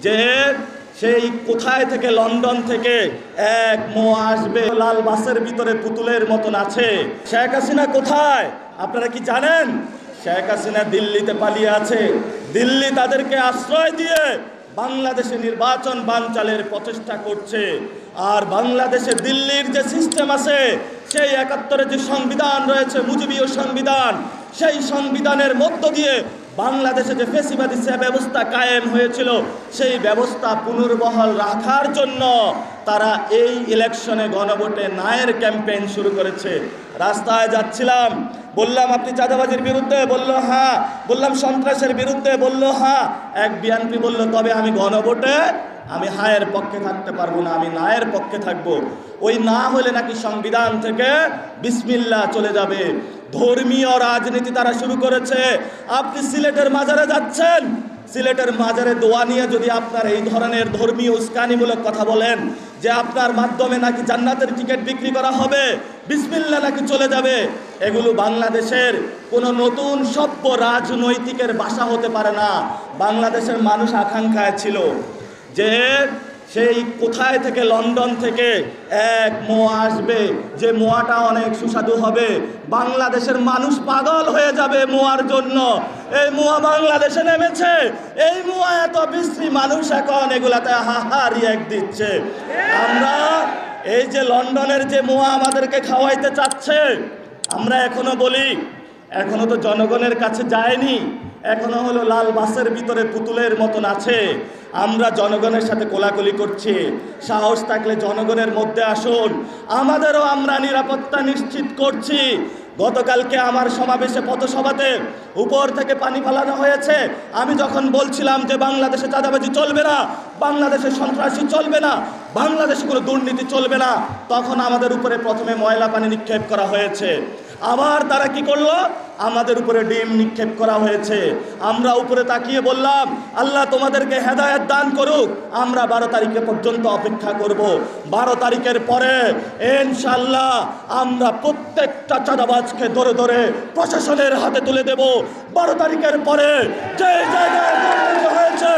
যে সেই কোথায় থেকে লন্ডন থেকে এক মোয়া আসবে, লাল বাসের ভিতরে পুতুলের মতন আছে। শেখ হাসিনা কোথায় আপনারা কি জানেন? শেখ হাসিনা দিল্লিতে পালিয়ে আছে। দিল্লি তাদেরকে আশ্রয় দিয়ে বাংলাদেশে নির্বাচন বানচালের প্রচেষ্টা করছে। আর বাংলাদেশে দিল্লির যে সিস্টেম আছে, সেই ৭১-এর যে সংবিধান রয়েছে, মুজিবীয় সংবিধান, সেই সংবিধানের মধ্য দিয়ে বাংলাদেশে যে ফ্যাসিবাদী ব্যবস্থা কায়েম হয়েছিল, সেই ব্যবস্থা পুনর্বহাল রাখার জন্য তারা এই ইলেকশনে গণভোটে নায়ের ক্যাম্পেইন শুরু করেছে। রাস্তায় যাচ্ছিলাম, বললাম আপনি চাঁদাবাজির বিরুদ্ধে, বললো হ্যাঁ। বললাম সন্ত্রাসের বিরুদ্ধে, বললো হ্যাঁ। এক বিএনপি বলল তবে আমি গণভোটে আমি হায়ের পক্ষে থাকতে পারবো না, আমি নায়ের পক্ষে থাকবো। ওই না হলে নাকি সংবিধান থেকে বিসমিল্লাহ চলে যাবে। ধর্মীয় রাজনীতি তারা শুরু করেছে। আপনি সিলেটের মাজারে যাচ্ছেন, সিলেটের মাজারে দোয়া নিয়ে যদি আপনার এই ধরনের ধর্মীয় উস্কানিমূলক কথা বলেন যে আপনার মাধ্যমে নাকি জান্নাতের টিকিট বিক্রি করা হবে, বিসমিল্লাহ নাকি চলে যাবে, এগুলো বাংলাদেশের কোনো নতুন সভ্য রাজনৈতিকের ভাষা হতে পারে না। বাংলাদেশের মানুষ আকাঙ্ক্ষায় ছিল যে সেই কোথায় থেকে লন্ডন থেকে এক মোয়া আসবে, যে মোয়াটা অনেক সুস্বাদু হবে। বাংলাদেশের মানুষ পাগল হয়ে যাবে মোয়ার জন্য। এই মোয়া বাংলাদেশে নেমেছে, এই মোয়া এত বিশ্রী, মানুষ এখন এগুলাতে হাহা রিয়াক্ট দিচ্ছে। আমরা এই যে লন্ডনের যে মোয়া আমাদেরকে খাওয়াইতে চাচ্ছে, আমরা এখনো বলি এখনো তো জনগণের কাছে যায়নি, এখনো হলো লাল বাসের ভিতরে পুতুলের মতন আছে। আমরা জনগণের সাথে কোলাকুলি করছি। সাহস থাকলে জনগণের মধ্যে আসুন, আমাদেরও আমরা নিরাপত্তা নিশ্চিত করছি। গতকালকে আমার সমাবেশে পথসভাতে উপর থেকে পানি ফেলানো হয়েছে। আমি যখন বলছিলাম যে বাংলাদেশে চাঁদাবাজি চলবে না, বাংলাদেশে সন্ত্রাসী চলবে না, বাংলাদেশে কোনো দুর্নীতি চলবে না, তখন আমাদের উপরে প্রথমে ময়লা পানি নিক্ষেপ করা হয়েছে। আবার তারা কি করলো? আমাদের উপরে ডিম নিক্ষেপ করা হয়েছে। আমরা উপরে তাকিয়ে বললাম আল্লাহ তোমাদেরকে হেদায়েত দান করুক, আমরা 12 তারিখে পর্যন্ত অপেক্ষা করব। 12 তারিখের পরে ইনশাআল্লাহ আমরা প্রত্যেকটা চাঁদাবাজকে ধরে ধরে প্রশাসনের হাতে তুলে দেব। 12 তারিখের পরে যে জায়গায় দুর্নীতি হয়েছে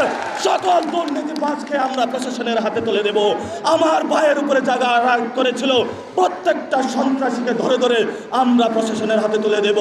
সকল দুর্নীতিবাজকে আমরা প্রশাসনের হাতে তুলে দেব। আমার ভাইয়ের উপরে জায়গা রাগ করেছিল, প্রত্যেকটা সন্ত্রাসীকে ধরে ধরে আমরা প্রশাসনের হাতে তুলে দেব।